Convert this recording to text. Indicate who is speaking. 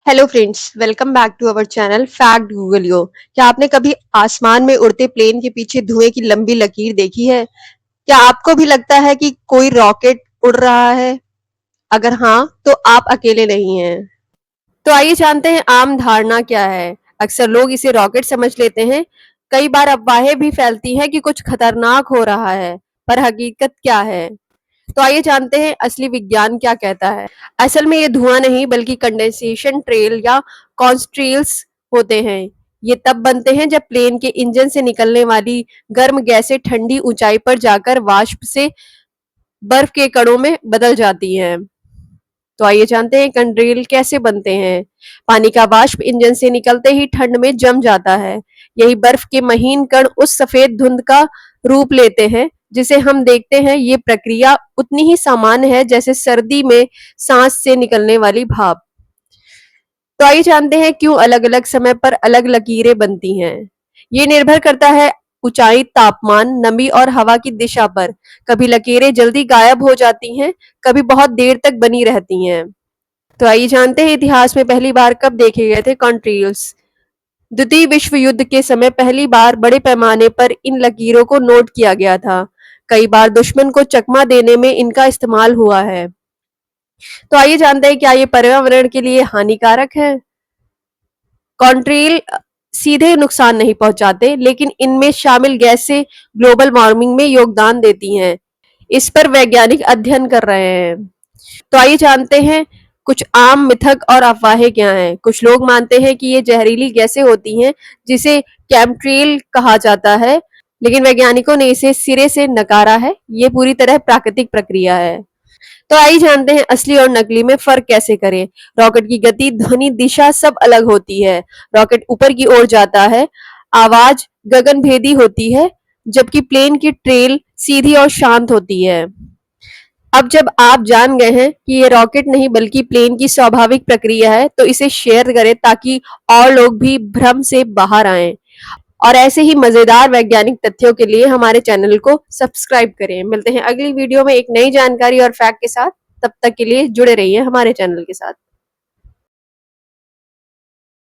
Speaker 1: Hello friends, welcome back to our channel fact Google यो। क्या आपने कभी आसमान में उड़ते प्लेन के पीछे धुएं की लंबी लकीर देखी है? क्या आपको भी लगता है कि कोई रॉकेट उड़ रहा है? अगर हाँ, तो आप अकेले नहीं हैं। तो आइए जानते हैं आम धारणा क्या है। अक्सर लोग इसे रॉकेट समझ लेते हैं। कई बार अफवाहें भी फैलती हैं कि कुछ खतरनाक हो रहा है, पर हकीकत क्या है? तो आइए जानते हैं असली विज्ञान क्या कहता है। असल में ये धुआं नहीं बल्कि कंडेंसेशन ट्रेल या कॉन्स्ट्रेल्स होते हैं। ये तब बनते हैं जब प्लेन के इंजन से निकलने वाली गर्म गैसें ठंडी ऊंचाई पर जाकर वाष्प से बर्फ के कणों में बदल जाती हैं। तो आइए जानते हैं कंड्रेल कैसे बनते हैं। पानी का वाष्प इंजन से निकलते ही ठंड में जम जाता है। यही बर्फ के महीन कण उस सफेद धुंध का रूप लेते हैं जिसे हम देखते हैं। ये प्रक्रिया उतनी ही सामान्य है जैसे सर्दी में सांस से निकलने वाली भाप। तो आइए जानते हैं क्यों अलग-अलग समय पर अलग लकीरें बनती हैं। ये निर्भर करता है ऊंचाई, तापमान, नमी और हवा की दिशा पर। कभी लकीरें जल्दी गायब हो जाती हैं, कभी बहुत देर तक बनी रहती हैं। तो आइए जानते हैं इतिहास में पहली बार कब देखे गए थे कॉन्ट्रेल्स। द्वितीय विश्व युद्ध के समय पहली बार बड़े पैमाने पर इन लकीरों को नोट किया गया था। कई बार दुश्मन को चकमा देने में इनका इस्तेमाल हुआ है। तो आइए जानते हैं क्या ये पर्यावरण के लिए हानिकारक है। कॉन्ट्रेल सीधे नुकसान नहीं पहुंचाते, लेकिन इनमें शामिल गैसें ग्लोबल वार्मिंग में योगदान देती हैं। इस पर वैज्ञानिक अध्ययन कर रहे हैं। तो आइए जानते हैं कुछ आम मिथक और अफवाहें क्या हैं। कुछ लोग मानते हैं कि ये जहरीली गैसें होती हैं जिसे केमट्रेल कहा जाता है, लेकिन वैज्ञानिकों ने इसे सिरे से नकारा है। ये पूरी तरह प्राकृतिक प्रक्रिया है। तो आइए जानते हैं असली और नकली में फर्क कैसे करें। रॉकेट की गति, ध्वनि, दिशा सब अलग होती है। रॉकेट ऊपर की ओर जाता है, आवाज गगनभेदी होती है, जबकि प्लेन की ट्रेल सीधी और शांत होती है। अब जब आप जान गए हैं कि ये रॉकेट नहीं बल्कि प्लेन की स्वाभाविक प्रक्रिया है, तो इसे शेयर करें ताकि और लोग भी भ्रम से बाहर आएं। और ऐसे ही मजेदार वैज्ञानिक तथ्यों के लिए हमारे चैनल को सब्सक्राइब करें। मिलते हैं अगली वीडियो में एक नई जानकारी और फैक्ट के साथ। तब तक के लिए जुड़े रहिए हमारे चैनल के साथ।